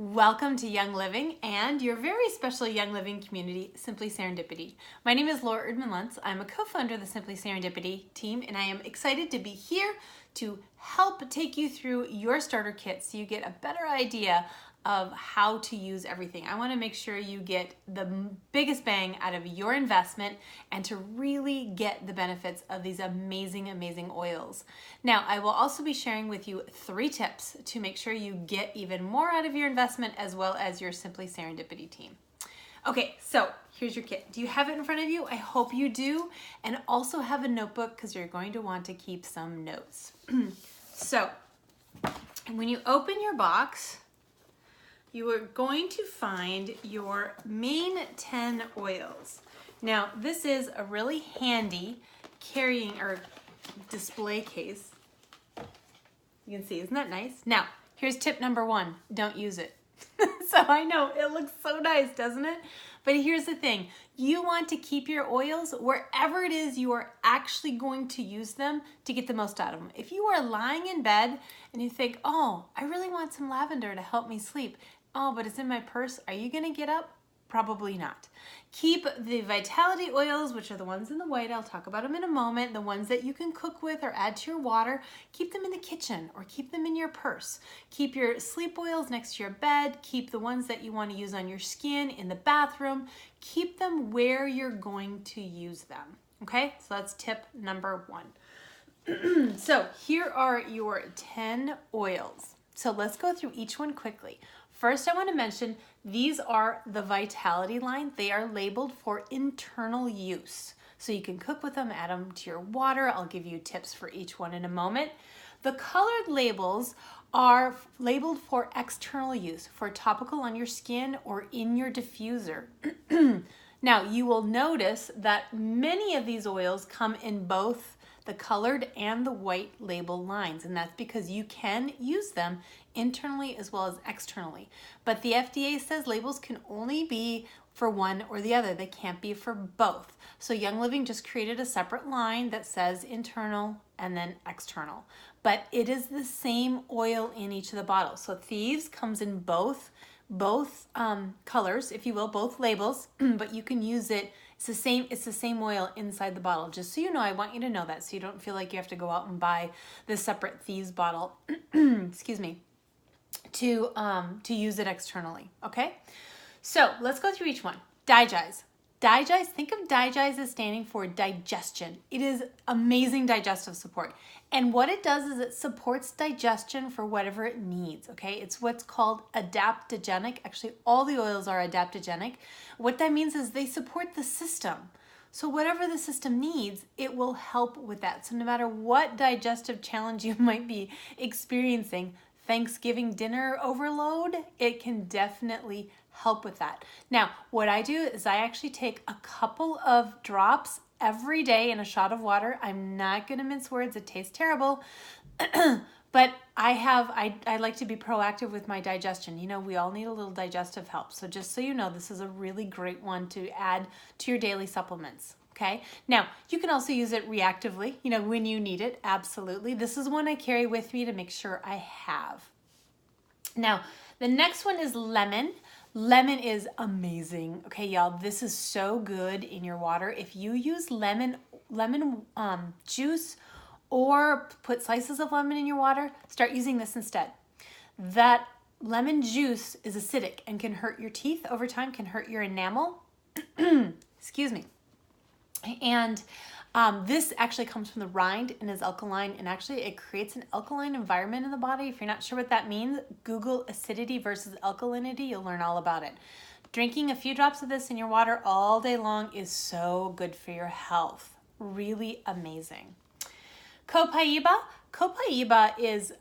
Welcome to Young Living and your very special Young Living community, Simply Serendipity. My name is Laura Erdman-Luntz. I'm a co-founder of the Simply Serendipity team, and I am excited to be here to help take you through your starter kit so you get a better idea of how to use everything. I want to make sure you get the biggest bang out of your investment and to really get the benefits of these amazing oils. Now, I will also be sharing with you 3 tips to make sure you get even more out of your investment as well as your Simply Serendipity team. Okay, so here's your kit. Do you have it in front of you? I hope you do. And also have a notebook because you're going to want to keep some notes. So, when you open your box, you are going to find your main 10 oils. Now, this is a really handy carrying or display case. You can see, isn't that nice? Now, here's tip number 1, don't use it. So I know it looks so nice, doesn't it? But here's the thing, you want to keep your oils wherever it is you are actually going to use them to get the most out of them. If you are lying in bed and you think, oh, I really want some lavender to help me sleep. Oh, but it's in my purse. Are you gonna get up? Probably not. Keep the Vitality oils, which are the ones in the white. I'll talk about them in a moment. The ones that you can cook with or add to your water. Keep them in the kitchen or keep them in your purse. Keep your sleep oils next to your bed. Keep the ones that you want to use on your skin in the bathroom. Keep them where you're going to use them. Okay, so that's tip number 1. So here are your 10 oils. So let's go through each one quickly. First, I want to mention these are the Vitality line. They are labeled for internal use. So you can cook with them, add them to your water. I'll give you tips for each one in a moment. The colored labels are labeled for external use, for topical on your skin or in your diffuser. Now, you will notice that many of these oils come in both the colored and the white label lines, and that's because you can use them internally as well as externally. But the FDA says labels can only be for one or the other. They can't be for both. So Young Living just created a separate line that says internal and then external. But it is the same oil in each of the bottles. So Thieves comes in both colors, if you will, both labels, but you can use it. It's the same oil inside the bottle. Just so you know, I want you to know that so you don't feel like you have to go out and buy the separate Thieves bottle, excuse me, to use it externally, okay? So let's go through each one. Digize. Digize, think of Digize as standing for digestion. It is amazing digestive support. And what it does is it supports digestion for whatever it needs, okay? It's what's called adaptogenic. Actually, all the oils are adaptogenic. What that means is they support the system. So whatever the system needs, it will help with that. So no matter what digestive challenge you might be experiencing, Thanksgiving dinner overload, it can definitely help with that. Now, what I do is I actually take a couple of drops every day in a shot of water. I'm not going to mince words. It tastes terrible. But I like to be proactive with my digestion. You know, we all need a little digestive help. So just so you know, this is a really great one to add to your daily supplements. Okay. Now, you can also use it reactively, you know, when you need it. Absolutely. This is one I carry with me to make sure I have. Now, the next one is lemon. Lemon is amazing. Okay, y'all, this is so good in your water. If you use lemon juice or put slices of lemon in your water, start using this instead. That lemon juice is acidic and can hurt your teeth over time, can hurt your enamel. Excuse me. And this actually comes from the rind and is alkaline, and actually it creates an alkaline environment in the body. If you're not sure what that means, Google acidity versus alkalinity. You'll learn all about it. Drinking a few drops of this in your water all day long is so good for your health. Really amazing. Copaiba. Copaiba is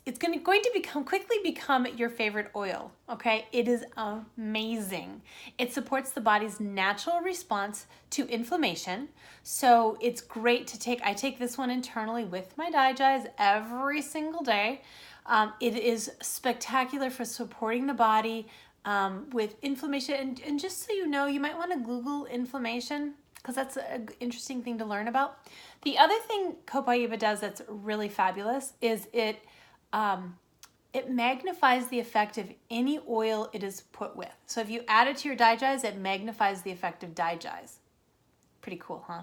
it's going to quickly become your favorite oil, okay? It is amazing. It supports the body's natural response to inflammation. So it's great to take. I take this one internally with my Digize every single day. It is spectacular for supporting the body with inflammation. And just so you know, you might want to Google inflammation because that's an interesting thing to learn about. The other thing Copaiba does that's really fabulous is it it magnifies the effect of any oil it is put with. So if you add it to your DiGize, it magnifies the effect of DiGize. Pretty cool, huh?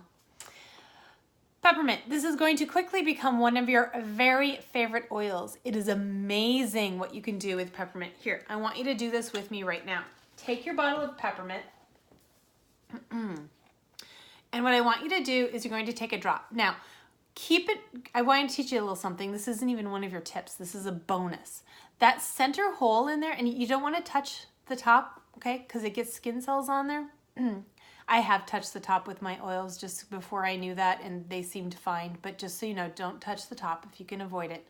Peppermint. This is going to quickly become one of your very favorite oils. It is amazing what you can do with peppermint. Here, I want you to do this with me right now. Take your bottle of peppermint. And what I want you to do is you're going to take a drop. Now, keep it, I want to teach you a little something. This isn't even one of your tips. This is a bonus. That center hole in there, and you don't want to touch the top, okay? Because it gets skin cells on there. I have touched the top with my oils just before I knew that, and they seemed fine. But just so you know, don't touch the top if you can avoid it.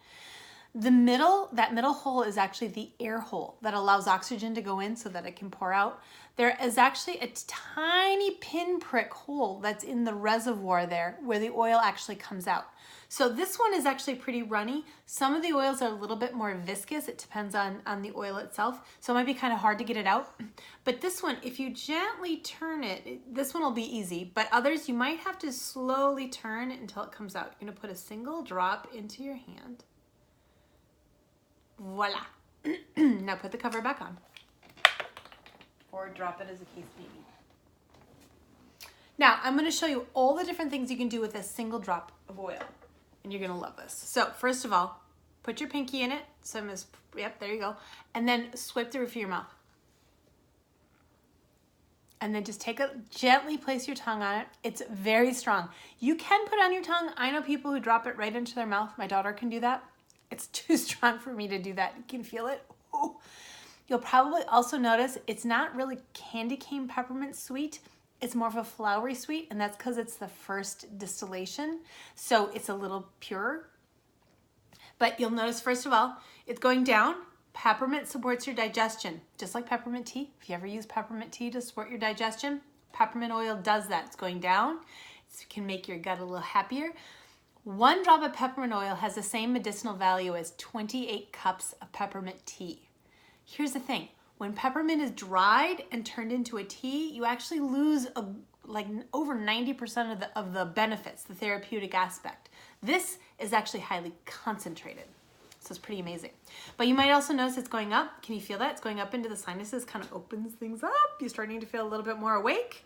The middle, that middle hole is actually the air hole that allows oxygen to go in so that it can pour out. There is actually a tiny pinprick hole that's in the reservoir there where the oil actually comes out. So this one is actually pretty runny. Some of the oils are a little bit more viscous. It depends on the oil itself. So it might be kind of hard to get it out. But this one, if you gently turn it, this one will be easy. But others, you might have to slowly turn until it comes out. You're gonna put a single drop into your hand. Voila. Now put the cover back on. Or drop it as a case may be. Now, I'm going to show you all the different things you can do with a single drop of oil. And you're going to love this. So, first of all, put your pinky in it. So I'm just, yep, there you go. And then swipe the roof of your mouth. And then just gently place your tongue on it. It's very strong. You can put on your tongue. I know people who drop it right into their mouth. My daughter can do that. It's too strong for me to do that. You can feel it. Ooh. You'll probably also notice it's not really candy cane peppermint sweet. It's more of a flowery sweet, and that's because it's the first distillation. So it's a little purer. But you'll notice, first of all, it's going down. Peppermint supports your digestion, just like peppermint tea. If you ever use peppermint tea to support your digestion, peppermint oil does that. It's going down. It can make your gut a little happier. 1 drop of peppermint oil has the same medicinal value as 28 cups of peppermint tea. Here's the thing. When peppermint is dried and turned into a tea, you actually lose like over 90% of the benefits, the therapeutic aspect. This is actually highly concentrated. So it's pretty amazing. But you might also notice it's going up. Can you feel that? It's going up into the sinuses, kind of opens things up. You're starting to feel a little bit more awake.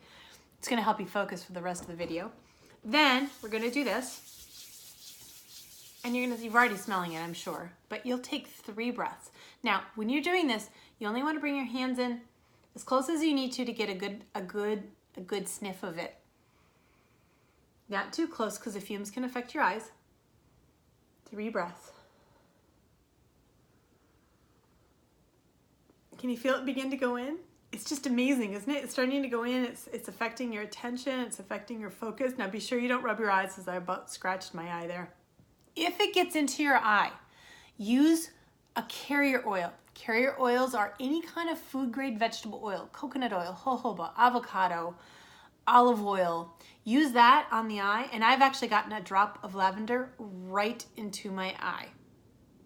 It's going to help you focus for the rest of the video. Then we're going to do this. And you're already smelling it, I'm sure, but you'll take 3 breaths. Now, when you're doing this, you only want to bring your hands in as close as you need to get a good sniff of it. Not too close because the fumes can affect your eyes. 3 breaths. Can you feel it begin to go in? It's just amazing, isn't it? It's starting to go in. It's affecting your attention. It's affecting your focus. Now, be sure you don't rub your eyes, as I about scratched my eye there. If it gets into your eye, use a carrier oil. Carrier oils are any kind of food grade vegetable oil, coconut oil, jojoba, avocado, olive oil. Use that on the eye, and I've actually gotten a drop of lavender right into my eye.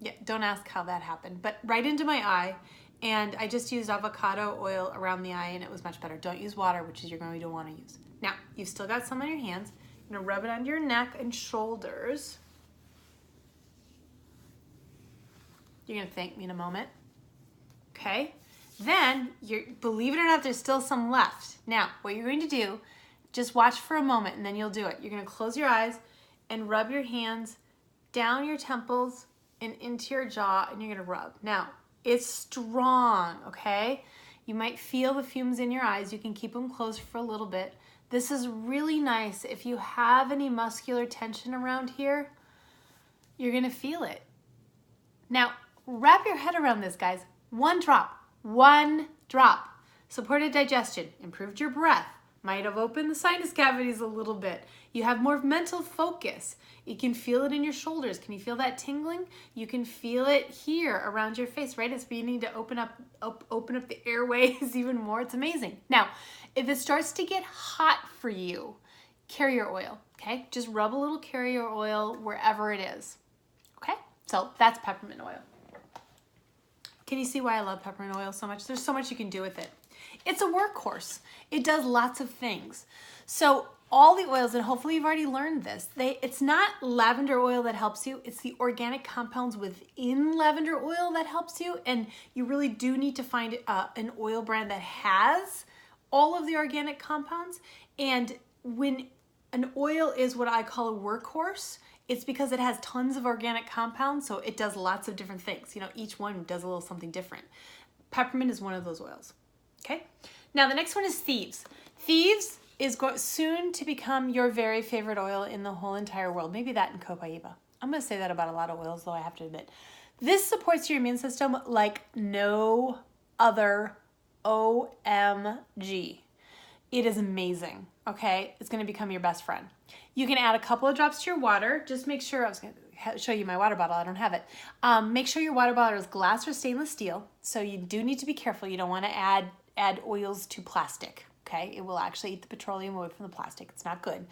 Yeah, don't ask how that happened, but right into my eye, and I just used avocado oil around the eye, and it was much better. Don't use water, which is you're going to want to use. Now, you've still got some on your hands. You're going to rub it under your neck and shoulders. You're going to thank me in a moment. Okay? Then, believe it or not, there's still some left. Now, what you're going to do, just watch for a moment and then you'll do it. You're going to close your eyes and rub your hands down your temples and into your jaw, and you're going to rub. Now, it's strong, okay? You might feel the fumes in your eyes. You can keep them closed for a little bit. This is really nice. If you have any muscular tension around here, you're going to feel it. Now, wrap your head around this, guys. 1 drop. 1 drop. Supported digestion. Improved your breath. Might have opened the sinus cavities a little bit. You have more mental focus. You can feel it in your shoulders. Can you feel that tingling? You can feel it here around your face, right? It's beginning to open up the airways even more. It's amazing. Now, if it starts to get hot for you, carrier oil, okay? Just rub a little carrier oil wherever it is, okay? So that's peppermint oil. Can you see why I love peppermint oil so much? There's so much you can do with it. It's a workhorse. It does lots of things. So all the oils, and hopefully you've already learned this, it's not lavender oil that helps you, it's the organic compounds within lavender oil that helps you, and you really do need to find an oil brand that has all of the organic compounds. And when an oil is what I call a workhorse, it's because it has tons of organic compounds, so it does lots of different things. You know, each one does a little something different. Peppermint is one of those oils, okay? Now the next one is Thieves. Thieves is soon to become your very favorite oil in the whole entire world. Maybe that and Copaiba. I'm gonna say that about a lot of oils, though, I have to admit. This supports your immune system like no other. OMG. It is amazing, okay? It's gonna become your best friend. You can add a couple of drops to your water. Just make sure, I was gonna show you my water bottle, I don't have it. Make sure your water bottle is glass or stainless steel. So you do need to be careful. You don't wanna add oils to plastic, okay? It will actually eat the petroleum away from the plastic. It's not good.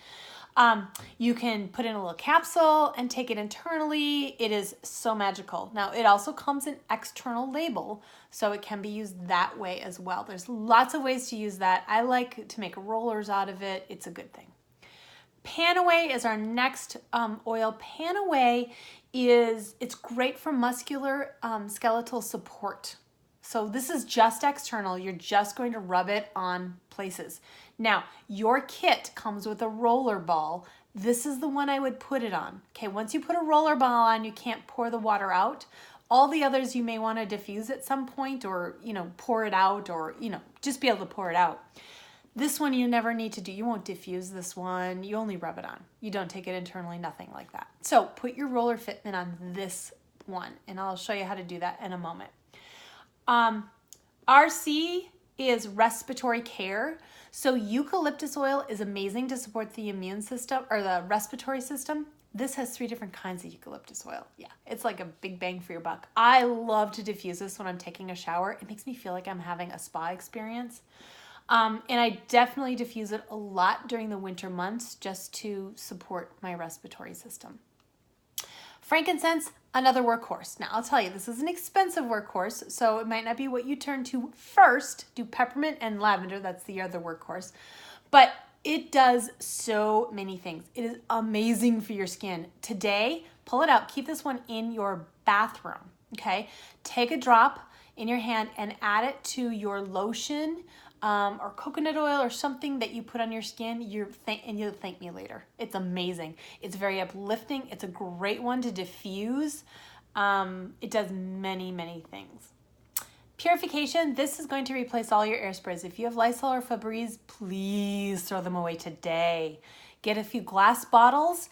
You can put in a little capsule and take it internally. It is so magical. Now, it also comes in external label, so it can be used that way as well. There's lots of ways to use that. I like to make rollers out of it. It's a good thing. Panaway is our next oil. Panaway it's great for muscular skeletal support. So this is just external. You're just going to rub it on places. Now, your kit comes with a roller ball. This is the one I would put it on. Okay, once you put a roller ball on, you can't pour the water out. All the others you may want to diffuse at some point, or, you know, pour it out, or, you know, just be able to pour it out. This one you never need to do. You won't diffuse this one. You only rub it on. You don't take it internally, nothing like that. So put your roller fitment on this one, and I'll show you how to do that in a moment. RC is respiratory care. So eucalyptus oil is amazing to support the immune system or the respiratory system. This has 3 different kinds of eucalyptus oil. Yeah, it's like a big bang for your buck. I love to diffuse this when I'm taking a shower. It makes me feel like I'm having a spa experience. And I definitely diffuse it a lot during the winter months just to support my respiratory system. Frankincense, another workhorse. Now, I'll tell you, this is an expensive workhorse, so it might not be what you turn to first. Do peppermint and lavender, that's the other workhorse. But it does so many things. It is amazing for your skin. Today, pull it out. Keep this one in your bathroom, okay? Take a drop in your hand and add it to your lotion or coconut oil or something that you put on your skin, and you'll thank me later. It's amazing. It's very uplifting. It's a great one to diffuse. It does many, many things. Purification, this is going to replace all your air sprays. If you have Lysol or Febreze, please throw them away today. Get a few glass bottles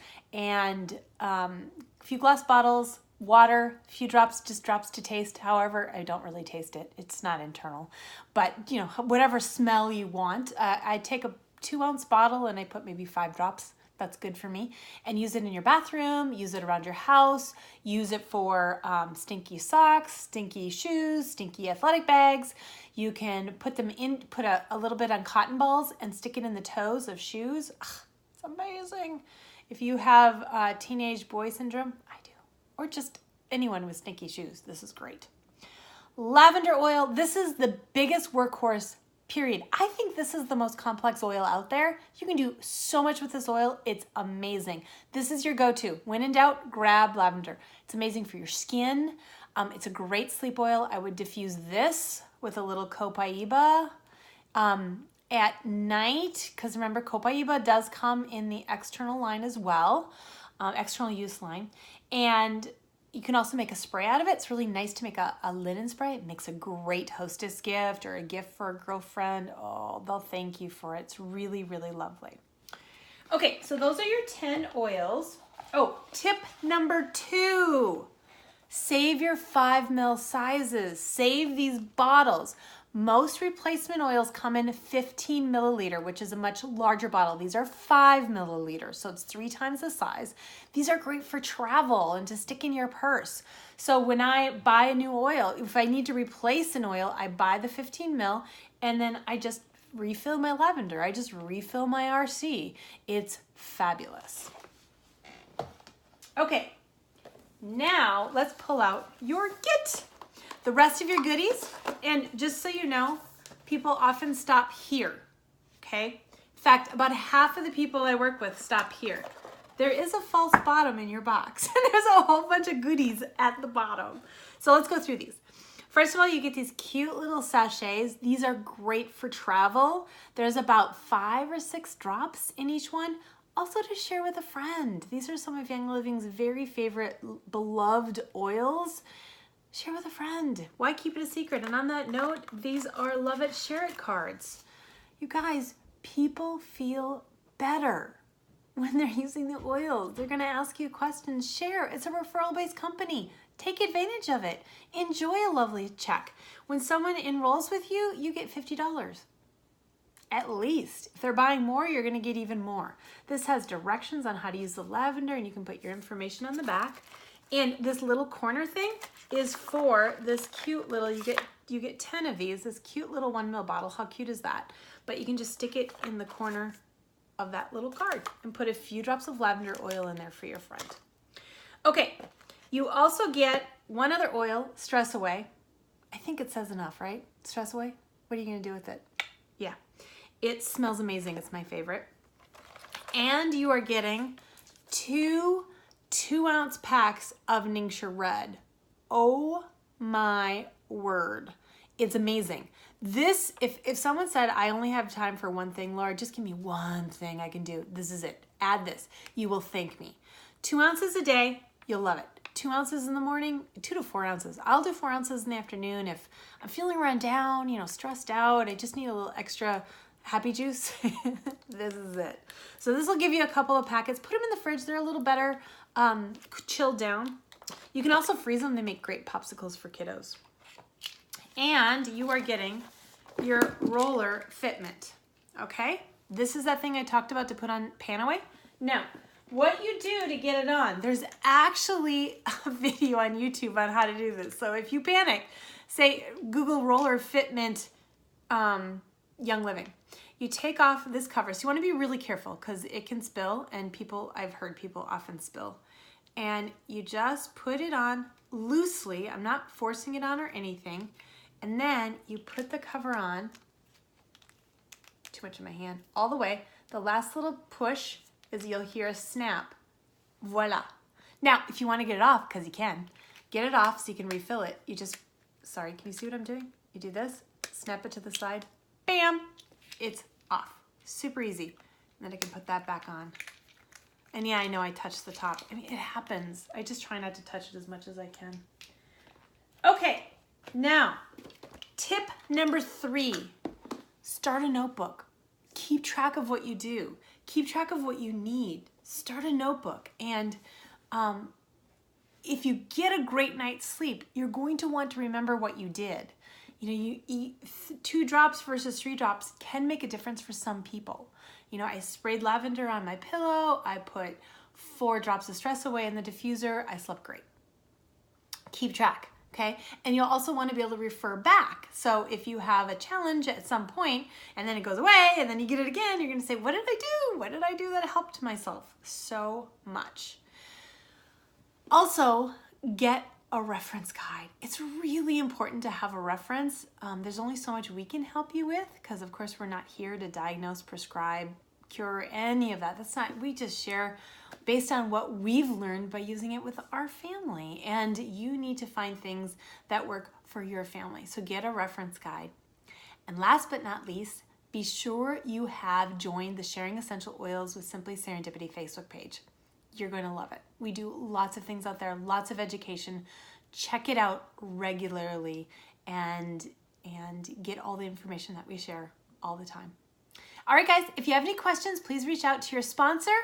water, a few drops, just drops to taste. However, I don't really taste it. It's not internal. But, you know, whatever smell you want. I take a 2-ounce bottle and I put maybe 5 drops. That's good for me. And use it in your bathroom, use it around your house, use it for stinky socks, stinky shoes, stinky athletic bags. You can put them in, put a little bit on cotton balls and stick it in the toes of shoes. Ugh, it's amazing. If you have teenage boy syndrome, I do. Or just anyone with stinky shoes. This is great. Lavender oil, this is the biggest workhorse, period. I think this is the most complex oil out there. You can do so much with this oil. It's amazing. This is your go-to. When in doubt, grab lavender. It's amazing for your skin. It's a great sleep oil. I would diffuse this with a little Copaiba at night, because remember, Copaiba does come in the external line as well, external use line. And you can also make a spray out of it. It's really nice to make a linen spray. It makes a great hostess gift or a gift for a girlfriend. Oh, they'll thank you for it. It's really, really lovely. Okay, so those are your 10 oils. Oh, tip number 2. Save your 5 ml sizes. Save these bottles. Most replacement oils come in 15 milliliter, which is a much larger bottle. These are 5 milliliters, so it's 3 times the size. These are great for travel and to stick in your purse. So when I buy a new oil, if I need to replace an oil, I buy the 15 mil and then I just refill my lavender. I just refill my RC. It's fabulous. Okay, now let's pull out your kit. The rest of your goodies, and just so you know, people often stop here, okay? In fact, about half of the people I work with stop here. There is a false bottom in your box. There's a whole bunch of goodies at the bottom. So let's go through these. First of all, you get these cute little sachets. These are great for travel. There's about 5 or 6 drops in each one. Also to share with a friend. These are some of Young Living's very favorite beloved oils. Share with a friend. Why keep it a secret? And on that note, these are Love It, Share It cards. You guys, people feel better when they're using the oils. They're gonna ask you questions. Share. It's a referral-based company. Take advantage of it. Enjoy a lovely check. When someone enrolls with you, you get $50. At least. If they're buying more, you're gonna get even more. This has directions on how to use the lavender, and you can put your information on the back. And this little corner thing is for this cute little, you get 10 of these, this cute little 1 ml bottle. How cute is that? But you can just stick it in the corner of that little card and put a few drops of lavender oil in there for your friend. Okay, you also get one other oil, Stress Away. I think it says enough, right? Stress Away? What are you gonna do with it? Yeah, it smells amazing. It's my favorite. And you are getting 2 2-ounce packs of Ningxia Red. Oh my word. It's amazing. This, if someone said, I only have time for one thing, Laura, just give me one thing I can do. This is it. Add this. You will thank me. 2 ounces a day. You'll love it. 2 ounces in the morning, 2 to 4 ounces. I'll do 4 ounces in the afternoon if I'm feeling run down, you know, stressed out. I just need a little extra happy juice. This is it. So this will give you a couple of packets. Put them in the fridge. They're a little better chilled down. You can also freeze them. They make great popsicles for kiddos. And you are getting your roller fitment, okay? This is that thing I talked about to put on Panaway. Now, what you do to get it on, there's actually a video on YouTube on how to do this. So if you panic, say Google roller fitment Young Living. You take off this cover. So you want to be really careful because it can spill, and I've heard people often spill. And you just put it on loosely. I'm not forcing it on or anything. And then you put the cover on, too much in my hand, all the way. The last little push is you'll hear a snap. Voila. Now, if you want to get it off, because you can, get it off so you can refill it. You just, sorry, can you see what I'm doing? You do this, snap it to the side, bam, it's off. Super easy. And then I can put that back on. And yeah, I know I touched the top. I mean, it happens. I just try not to touch it as much as I can. Okay, now, tip number 3, start a notebook. Keep track of what you do. Keep track of what you need. Start a notebook. And if you get a great night's sleep, you're going to want to remember what you did. You know, you eat 2 drops versus 3 drops can make a difference for some people. You know, I sprayed lavender on my pillow. I put 4 drops of Stress Away in the diffuser. I slept great. Keep track, okay? And you'll also want to be able to refer back. So if you have a challenge at some point and then it goes away and then you get it again, you're going to say, what did I do? What did I do that helped myself so much? Also, get a reference guide. It's really important to have a reference. There's only so much we can help you with because of course we're not here to diagnose, prescribe, cure, any of that. That's not, we just share based on what we've learned by using it with our family. And you need to find things that work for your family. So get a reference guide. And last but not least, be sure you have joined the Sharing Essential Oils with Simply Serendipity Facebook page. You're going to love it. We do lots of things out there, lots of education. Check it out regularly and get all the information that we share all the time. All right, guys, if you have any questions, please reach out to your sponsor.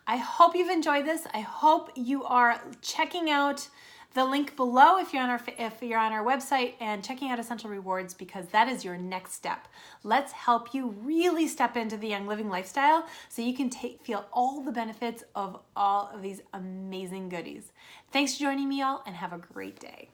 I hope you've enjoyed this. I hope you are checking out the link below if you're on our website and checking out Essential Rewards because that is your next step. Let's help you really step into the Young Living lifestyle so you can feel all the benefits of all of these amazing goodies. Thanks for joining me all and have a great day.